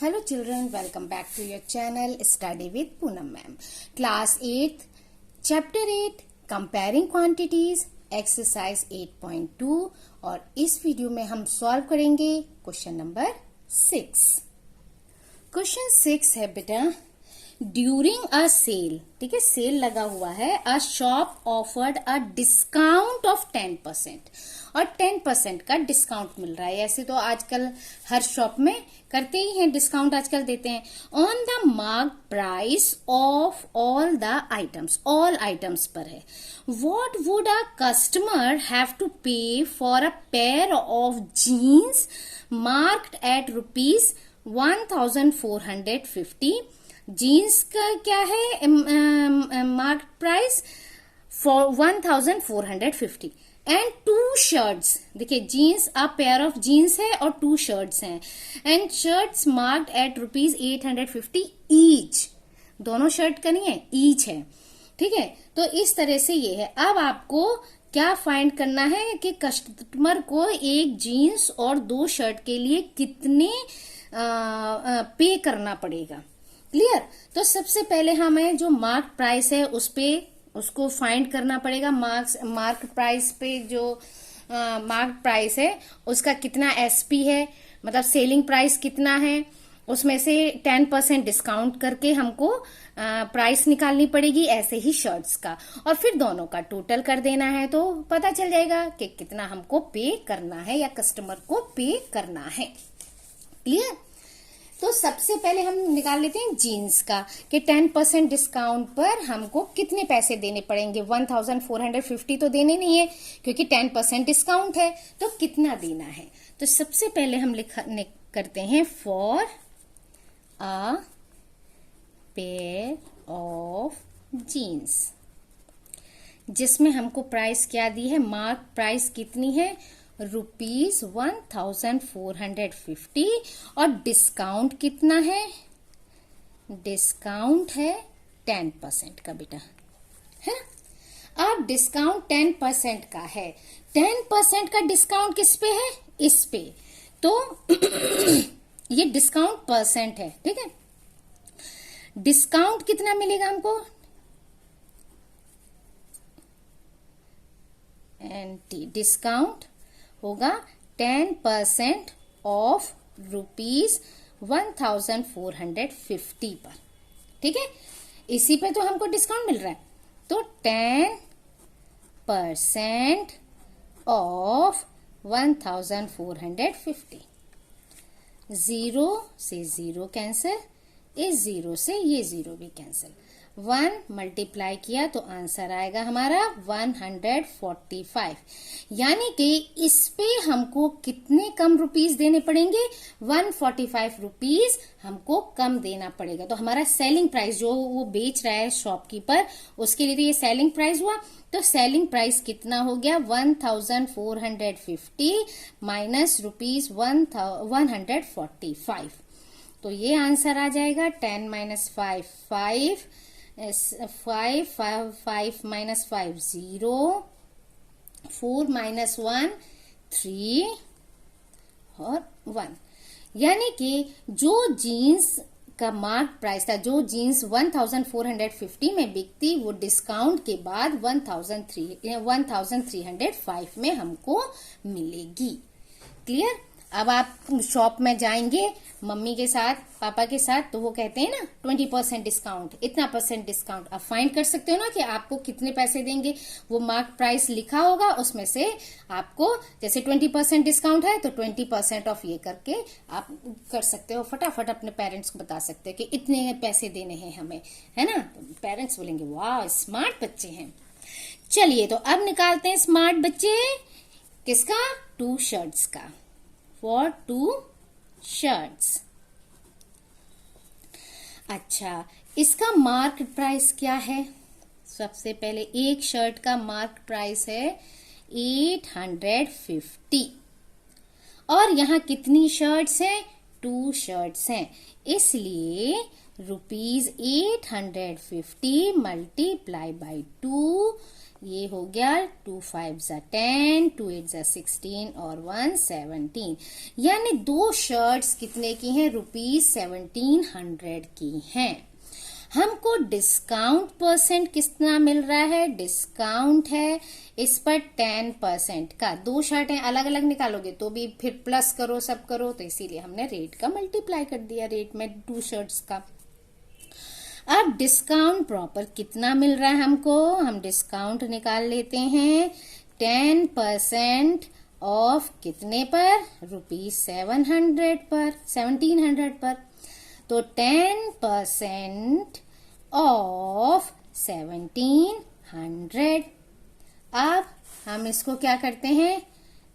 Hello children, welcome back to your channel Study with Poonam ma'am. Class 8, Chapter 8, Comparing Quantities, Exercise 8.2 और इस video में हम solve करेंगे question number 6। Question 6 है बेटा, ड्यूरिंग अ सेल, ठीक है, सेल लगा हुआ है, a shop offered a discount of 10% और 10% का डिस्काउंट मिल रहा है। ऐसे तो आजकल हर शॉप में करते ही हैं, डिस्काउंट आजकल देते हैं। On the mark price of all the items, all items पर है। What would a customer have to pay for a pair of jeans marked at ₹1450। Jeans का क्या है mark price for 1450 and 2 shirts, देखिए jeans, a pair of jeans है और 2 shirts हैं and shirts marked at ₹850 each. दोनों shirt का नहीं है, ईच है, ठीक है। तो इस तरह से ये है। अब आपको क्या फाइंड करना है कि कस्टमर को एक जीन्स और 2 शर्ट के लिए कितने पे करना पड़ेगा। क्लियर? तो सबसे पहले हमें जो मार्क प्राइस है उसको फाइंड करना पड़ेगा। मार्क प्राइस पे जो मार्क प्राइस है उसका कितना एसपी है, मतलब सेलिंग प्राइस कितना है, उसमें से 10% डिस्काउंट करके हमको प्राइस निकालनी पड़ेगी, ऐसे ही शर्ट्स का, और फिर दोनों का टोटल कर देना है तो पता चल जाएगा कि कितना हमको पे करना है या कस्टमर को पे करना है। क्लियर? तो सबसे पहले हम निकाल लेते हैं जीन्स का कि 10% डिस्काउंट पर हमको कितने पैसे देने पड़ेंगे। 1450 तो देने नहीं है क्योंकि 10% डिस्काउंट है, तो कितना देना है। तो सबसे पहले हम करते हैं for a pair of jeans, जिसमें हमको प्राइस क्या दी है, मार्क प्राइस कितनी है, ₹1450 और डिस्काउंट कितना है, डिस्काउंट है 10% का बेटा, है ना। अब डिस्काउंट 10% का है, 10% का डिस्काउंट किस पे है, इस पे, तो ये डिस्काउंट परसेंट है, ठीक है। डिस्काउंट कितना मिलेगा हमको, डिस्काउंट होगा 10% ऑफ ₹1450 पर, ठीक है। इसी पे तो हमको डिस्काउंट मिल रहा है, तो 10% ऑफ 1450। 0 से 0 कैंसिल, इस 0 से ये 0 भी कैंसिल, 1 मल्टीप्लाई किया तो आंसर आएगा हमारा 145। यानी कि इस पे हमको कितने कम रुपीस देने पड़ेंगे, 145 रुपीस हमको कम देना पड़ेगा। तो हमारा सेलिंग प्राइस जो वो बेच रहा है शॉपकीपर, उसके लिए तो ये सेलिंग प्राइस हुआ, तो सेलिंग प्राइस कितना हो गया, 1450 माइनस ₹145। तो ये आंसर आ जाएगा 10 माइनस 5 5 5 माइनस 5 0, 4 माइनस 1 3 और 1। यानी कि जो जीन्स का मार्क प्राइस था, जो जीन्स 1450 में बिकती, वो डिस्काउंट के बाद 1305 में हमको मिलेगी। क्लियर? अब आप शॉप में जाएंगे मम्मी के साथ, पापा के साथ, तो वो कहते हैं ना 20% डिस्काउंट, इतना % डिस्काउंट। आप फाइंड कर सकते हो ना कि आपको कितने पैसे देंगे। वो मार्क प्राइस लिखा होगा, उसमें से आपको जैसे 20% डिस्काउंट है तो 20% ऑफ ये करके आप कर सकते हो, फटाफट अपने पेरेंट्स को बता सकते हो कि इतने पैसे देने हैं हमें, है ना। तो पेरेंट्स बोलेंगे वाह स्मार्ट बच्चे हैं। चलिए तो अब निकालते हैं स्मार्ट बच्चे किसका, 2 शर्ट्स का, for 2 shirts। अच्छा, इसका मार्क प्राइस क्या है, सबसे पहले एक शर्ट का मार्क प्राइस है 850 और यहाँ कितनी शर्ट्स हैं, 2 शर्ट्स हैं, इसलिए ₹850 मल्टीप्लाई बाई 2, ये हो गया 2 5 10, 2 8 16 और 1 17, यानी 2 शर्ट्स कितने की हैं? ₹1700 की हैं। हमको डिस्काउंट परसेंट कितना मिल रहा है? डिस्काउंट है इस पर 10% का। 2 शर्टें अलग अलग निकालोगे तो भी फिर प्लस करो, सब करो, तो इसीलिए हमने रेट का मल्टीप्लाई कर दिया रेट में 2 शर्ट्स का। अब डिस्काउंट प्रॉपर कितना मिल रहा है हमको? हम डिस्काउंट निकाल लेते हैं। 10% ऑफ कितने पर? ₹1700 पर, 1700 पर। तो 10% ऑफ 1700। अब हम इसको क्या करते हैं?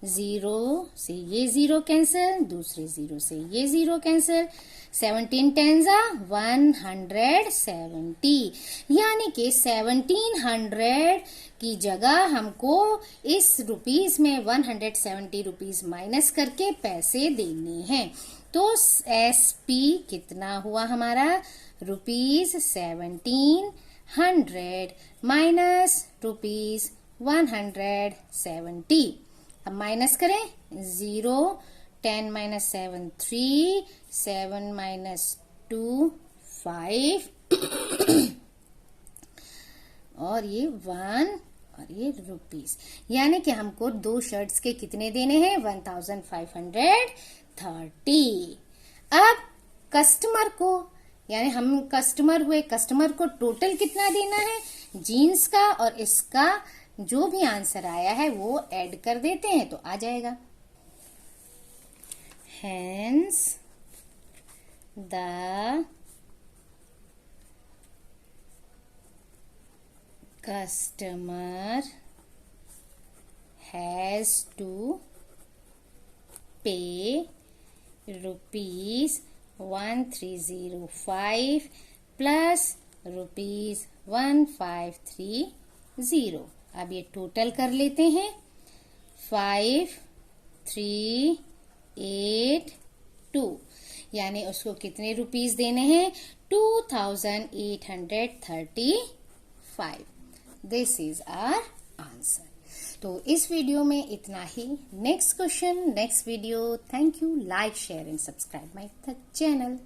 0 से ये 0 कैंसिल, दूसरे 0 से ये 0 कैंसिल, 17 10 170, यानी कि 1700 की जगह हमको इस रुपीस में 170 रुपीस माइनस करके पैसे देने हैं। तो SP कितना हुआ हमारा? ₹1700 माइनस ₹170। अब माइनस करें, 0, 10 minus 7 3, 7 minus 2 5 और ये 1 और ये रुपीस, यानी कि हमको 2 शर्ट्स के कितने देने हैं? 1530। अब कस्टमर को, यानी हम कस्टमर हुए, कस्टमर को टोटल कितना देना है? जीन्स का और इसका जो भी आंसर आया है वो ऐड कर देते हैं तो आ जाएगा। Hence, the customer has to pay ₹1305 plus ₹1530। अब ये टोटल कर लेते हैं। 5382, यानी उसको कितने रुपीस देने हैं? 2835। This is our answer. तो इस वीडियो में इतना ही। Next question, next video. Thank you. Like, share and subscribe my channel.